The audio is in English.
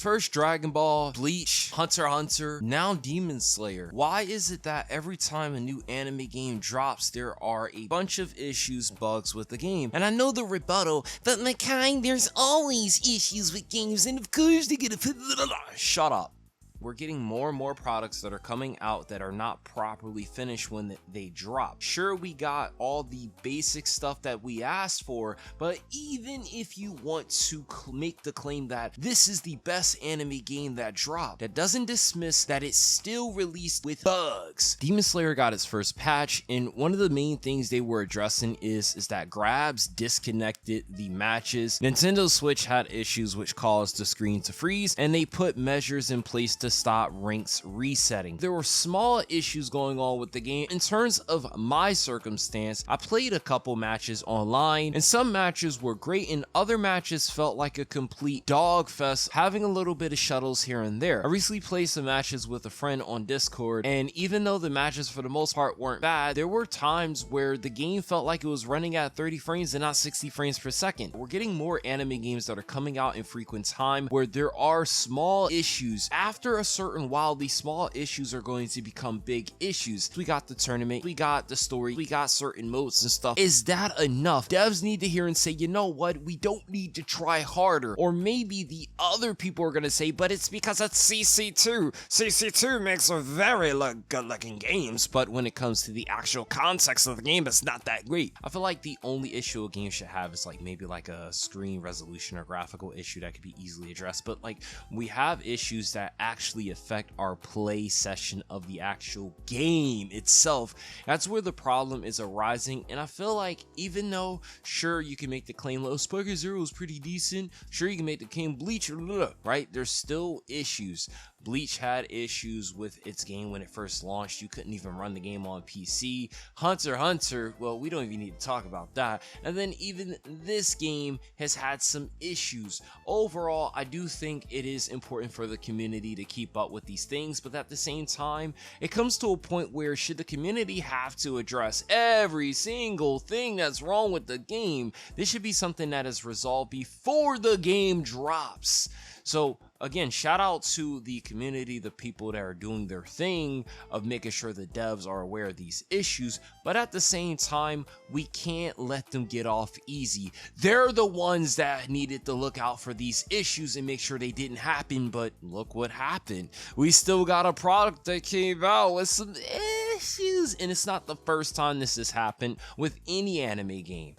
First Dragon Ball, Bleach, Hunter x Hunter, now Demon Slayer. Why is it that every time a new anime game drops, there are a bunch of issues, bugs with the game? And I know the rebuttal, but Makai, there's always issues with games, and of course they're gonna put... Shut up. We're getting more and more products that are coming out that are not properly finished when they drop. Sure, we got all the basic stuff that we asked for, but even if you want to make the claim that this is the best anime game that dropped, that doesn't dismiss that it's still released with bugs. Demon Slayer got its first patch, and one of the main things they were addressing is that grabs disconnected the matches. Nintendo Switch had issues which caused the screen to freeze, and they put measures in place to stop ranks resetting. There were small issues going on with the game. In terms of my circumstance, I played a couple matches online, and some matches were great and other matches felt like a complete dog fest, having a little bit of shuttles here and there. I recently played some matches with a friend on Discord, and even though the matches for the most part weren't bad, there were times where the game felt like it was running at 30 frames and not 60 frames per second. We're getting more anime games that are coming out in frequent time where there are small issues. After a certain while, these small issues are going to become big issues. We got the tournament, we got the story, we got certain modes and stuff. Is that enough? Devs need to hear and say, you know what, we don't need to try harder. Or maybe the other people are gonna say, but it's because it's CC2. CC2 makes a very good looking games, but when it comes to the actual context of the game, it's not that great. I feel like the only issue a game should have is like maybe like a screen resolution or graphical issue that could be easily addressed, but like we have issues that actually affect our play session of the actual game itself. That's where the problem is arising, and I feel like even though sure you can make the claim Spiker Zero is pretty decent, sure you can make the claim Bleach, right, there's still issues. Bleach had issues with its game when it first launched. You couldn't even run the game on PC. Hunter x Hunter, well, we don't even need to talk about that. And then even this game has had some issues. Overall, I do think it is important for the community to keep up with these things, but at the same time, it comes to a point where should the community have to address every single thing that's wrong with the game, this should be something that is resolved before the game drops. So again, shout out to the community, the people that are doing their thing of making sure the devs are aware of these issues, but at the same time, we can't let them get off easy. They're the ones that needed to look out for these issues and make sure they didn't happen, but look what happened. We still got a product that came out with some issues, and it's not the first time this has happened with any anime game.